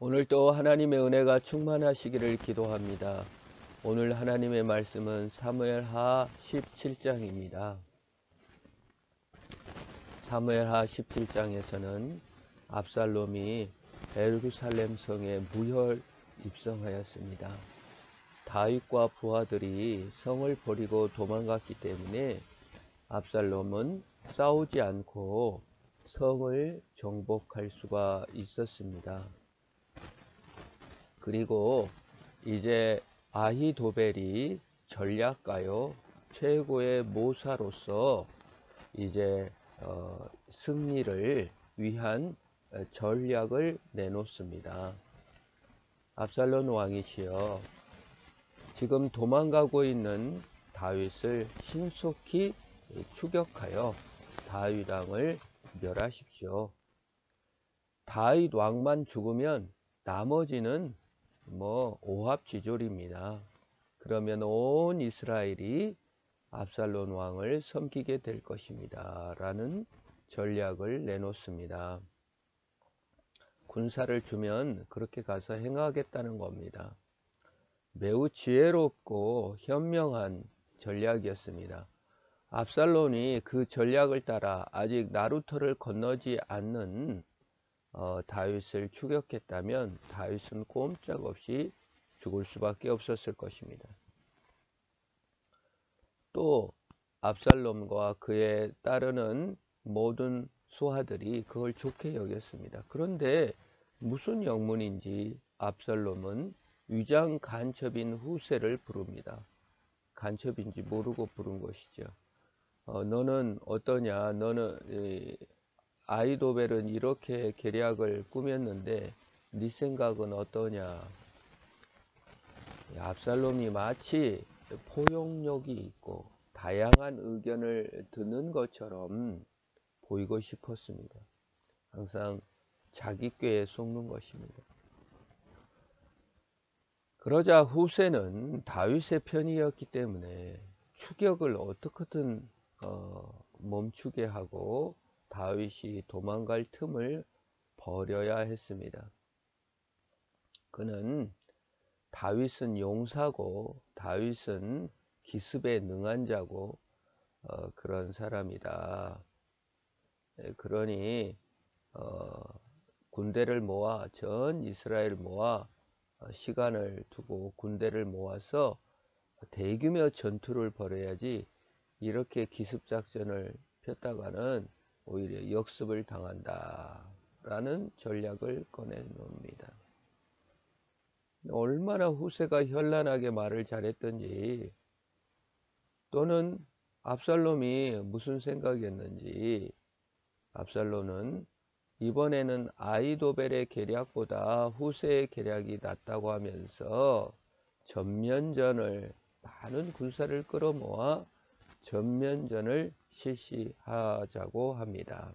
오늘도 하나님의 은혜가 충만하시기를 기도합니다. 오늘 하나님의 말씀은 사무엘하 17장입니다. 사무엘하 17장에서는 압살롬이 예루살렘 성에 무혈 입성하였습니다. 다윗과 부하들이 성을 버리고 도망갔기 때문에 압살롬은 싸우지 않고 성을 정복할 수가 있었습니다. 그리고 이제 아히도벨이 전략가요 최고의 모사로서 이제 승리를 위한 전략을 내놓습니다. 압살롬 왕이시여, 지금 도망가고 있는 다윗을 신속히 추격하여 다윗 왕을 멸하십시오. 다윗 왕만 죽으면 나머지는 오합지졸입니다. 그러면 온 이스라엘이 압살롬 왕을 섬기게 될 것입니다. 라는 전략을 내놓습니다. 군사를 주면 그렇게 가서 행하겠다는 겁니다. 매우 지혜롭고 현명한 전략이었습니다. 압살롬이 그 전략을 따라 아직 나루터를 건너지 않는 다윗을 추격했다면 다윗은 꼼짝없이 죽을 수밖에 없었을 것입니다. 또 압살롬과 그에 따르는 모든 수하들이 그걸 좋게 여겼습니다. 그런데 무슨 영문인지 압살롬은 위장 간첩인 후세를 부릅니다. 간첩인지 모르고 부른 것이죠. 너는 어떠냐? 너는 아히도벨은 이렇게 계략을 꾸몄는데 네 생각은 어떠냐? 압살롬이 마치 포용력이 있고 다양한 의견을 듣는 것처럼 보이고 싶었습니다. 항상 자기 꾀에 속는 것입니다. 그러자 후세는 다윗의 편이었기 때문에 추격을 어떻게든 멈추게 하고 다윗이 도망갈 틈을 버려야 했습니다. 그는 다윗은 용사고 다윗은 기습에 능한 자고 그런 사람이다. 그러니 군대를 모아 전 이스라엘 모아 시간을 두고 군대를 모아서 대규모 전투를 벌여야지 이렇게 기습작전을 폈다가는 오히려 역습을 당한다 라는 전략을 꺼내놉니다. 얼마나 후세가 현란하게 말을 잘했던지, 또는 압살롬이 무슨 생각이었는지, 압살롬은 이번에는 아히도벨의 계략보다 후세의 계략이 낫다고 하면서 전면전을, 많은 군사를 끌어모아 전면전을 실시하자고 합니다.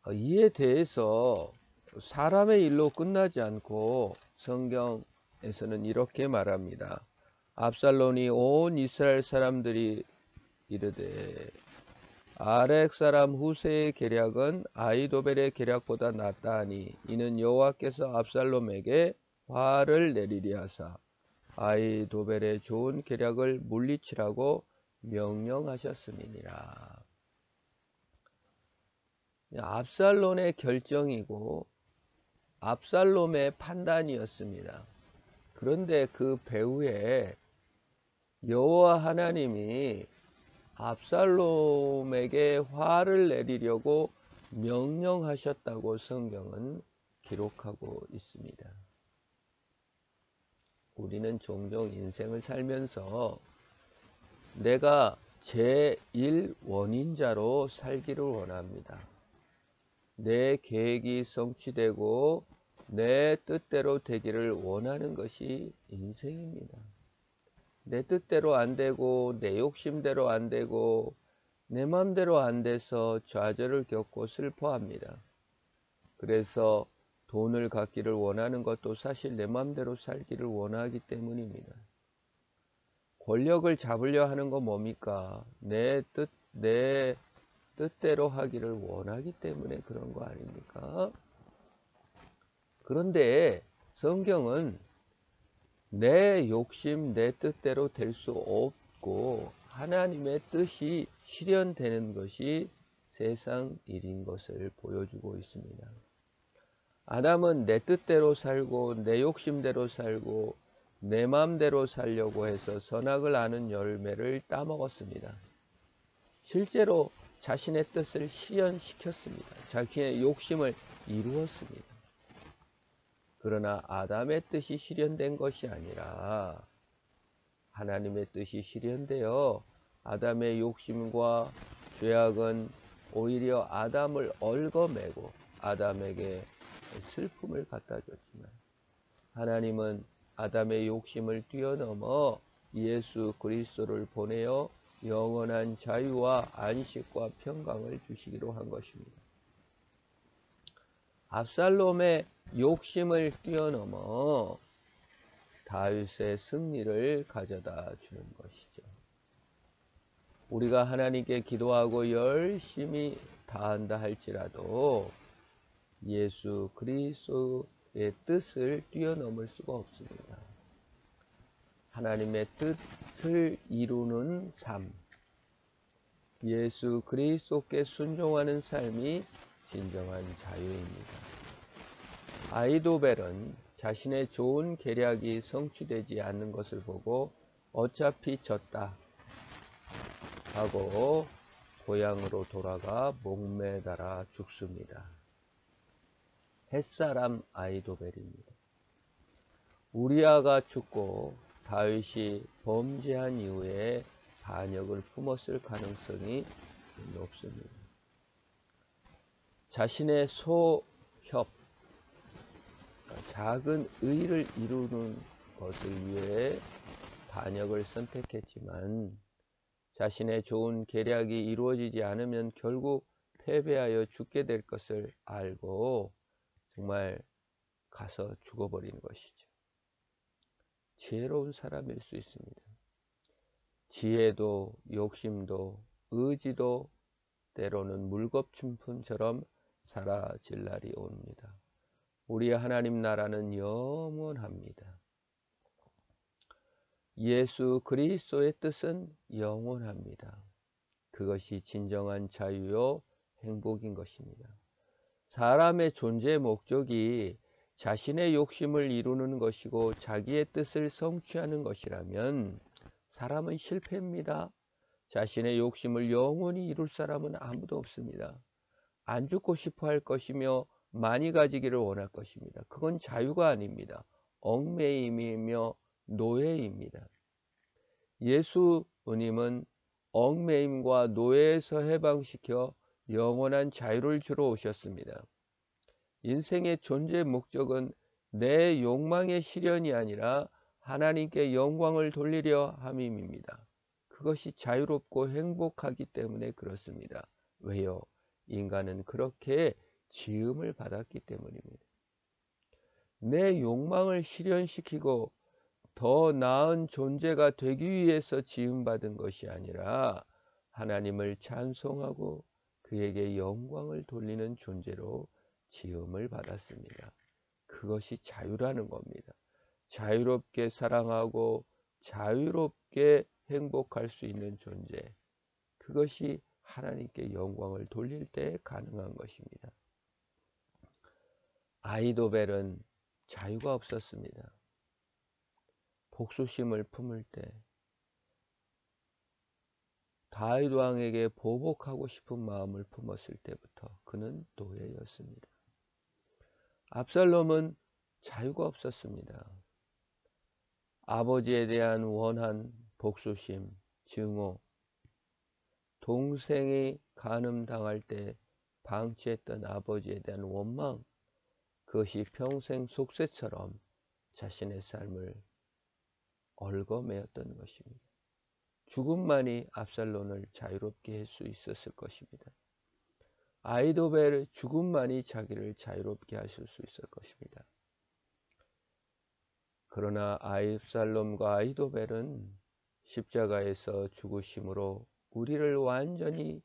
이에 대해서 사람의 일로 끝나지 않고 성경에서는 이렇게 말합니다. 압살롬이 온 이스라엘 사람들이 이르되 아렉 사람 후세의 계략은 아히도벨의 계략보다 낫다 하니 이는 여호와께서 압살롬에게 화를 내리려 하사 아히도벨의 좋은 계략을 물리치라고 명령하셨음이니라. 압살롬의 결정이고 압살롬의 판단이었습니다. 그런데 그 배후에 여호와 하나님이 압살롬에게 화를 내리려고 명령하셨다고 성경은 기록하고 있습니다. 우리는 종종 인생을 살면서 내가 제1원인자로 살기를 원합니다. 내 계획이 성취되고 내 뜻대로 되기를 원하는 것이 인생입니다. 내 뜻대로 안 되고 내 욕심대로 안 되고 내 맘대로 안 돼서 좌절을 겪고 슬퍼합니다. 그래서 돈을 갖기를 원하는 것도 사실 내 맘대로 살기를 원하기 때문입니다. 권력을 잡으려 하는 건 뭡니까? 내 뜻대로 하기를 원하기 때문에 그런 거 아닙니까? 그런데 성경은 내 욕심, 내 뜻대로 될 수 없고 하나님의 뜻이 실현되는 것이 세상 일인 것을 보여주고 있습니다. 아담은 내 뜻대로 살고 내 욕심대로 살고 내 마음대로 살려고 해서 선악을 아는 열매를 따먹었습니다. 실제로 자신의 뜻을 실현시켰습니다. 자신의 욕심을 이루었습니다. 그러나 아담의 뜻이 실현된 것이 아니라 하나님의 뜻이 실현되어 아담의 욕심과 죄악은 오히려 아담을 얽어매고 아담에게 슬픔을 갖다 줬지만 하나님은 아담의 욕심을 뛰어넘어 예수 그리스도를 보내어 영원한 자유와 안식과 평강을 주시기로 한 것입니다. 압살롬의 욕심을 뛰어넘어 다윗의 승리를 가져다 주는 것이죠. 우리가 하나님께 기도하고 열심히 다한다 할지라도 예수 그리스도의 뜻을 뛰어넘을 수가 없습니다. 하나님의 뜻을 이루는 삶, 예수 그리스도께 순종하는 삶이 진정한 자유입니다. 아히도벨은 자신의 좋은 계략이 성취되지 않는 것을 보고 어차피 졌다 하고 고향으로 돌아가 목매달아 죽습니다. 햇사람 아히도벨입니다. 우리아가 죽고 다윗이 범죄한 이후에 반역을 품었을 가능성이 높습니다. 자신의 소협, 작은 의를 이루는 것을 위해 반역을 선택했지만 자신의 좋은 계략이 이루어지지 않으면 결국 패배하여 죽게 될 것을 알고 정말 가서 죽어버리는 것이죠. 지혜로운 사람일 수 있습니다. 지혜도 욕심도 의지도 때로는 물거품처럼 사라질 날이 옵니다. 우리 하나님 나라는 영원합니다. 예수 그리스도의 뜻은 영원합니다. 그것이 진정한 자유요 행복인 것입니다. 사람의 존재 목적이 자신의 욕심을 이루는 것이고 자기의 뜻을 성취하는 것이라면 사람은 실패입니다. 자신의 욕심을 영원히 이룰 사람은 아무도 없습니다. 안 죽고 싶어 할 것이며 많이 가지기를 원할 것입니다. 그건 자유가 아닙니다. 얽매임이며 노예입니다. 예수님은 얽매임과 노예에서 해방시켜 영원한 자유를 주러 오셨습니다. 인생의 존재 목적은 내 욕망의 실현이 아니라 하나님께 영광을 돌리려 함입니다. 그것이 자유롭고 행복하기 때문에 그렇습니다. 왜요? 인간은 그렇게 지음을 받았기 때문입니다. 내 욕망을 실현시키고 더 나은 존재가 되기 위해서 지음받은 것이 아니라 하나님을 찬송하고 그에게 영광을 돌리는 존재로 지음을 받았습니다. 그것이 자유라는 겁니다. 자유롭게 사랑하고 자유롭게 행복할 수 있는 존재, 그것이 하나님께 영광을 돌릴 때 가능한 것입니다. 아히도벨은 자유가 없었습니다. 복수심을 품을 때 다윗 왕에게 보복하고 싶은 마음을 품었을 때부터 그는 노예였습니다. 압살롬은 자유가 없었습니다. 아버지에 대한 원한, 복수심, 증오, 동생이 간음당할 때 방치했던 아버지에 대한 원망, 그것이 평생 속세처럼 자신의 삶을 얽어매었던 것입니다. 죽음만이 압살롬을 자유롭게 할 수 있었을 것입니다. 아히도벨의 죽음만이 자기를 자유롭게 하실 수 있을 것입니다. 그러나 압살롬과 아히도벨은 십자가에서 죽으심으로 우리를 완전히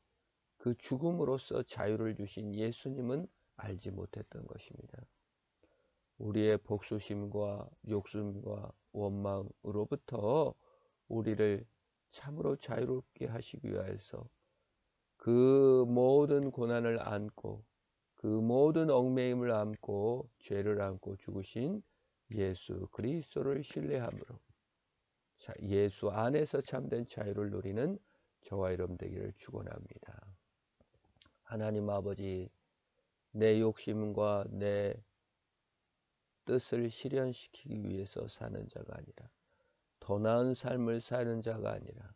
그 죽음으로써 자유를 주신 예수님은 알지 못했던 것입니다. 우리의 복수심과 욕심과 원망으로부터 우리를 참으로 자유롭게 하시기 위해서 그 모든 고난을 안고 그 모든 얽매임을 안고 죄를 안고 죽으신 예수 그리스도를 신뢰함으로 예수 안에서 참된 자유를 누리는 저와 여러분 되기를 축원합니다. 하나님 아버지, 내 욕심과 내 뜻을 실현시키기 위해서 사는 자가 아니라 더 나은 삶을 사는 자가 아니라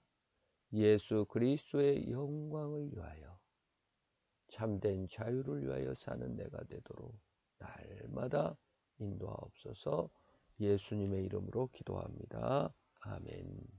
예수 그리스도의 영광을 위하여 참된 자유를 위하여 사는 내가 되도록 날마다 인도하옵소서. 예수님의 이름으로 기도합니다. 아멘.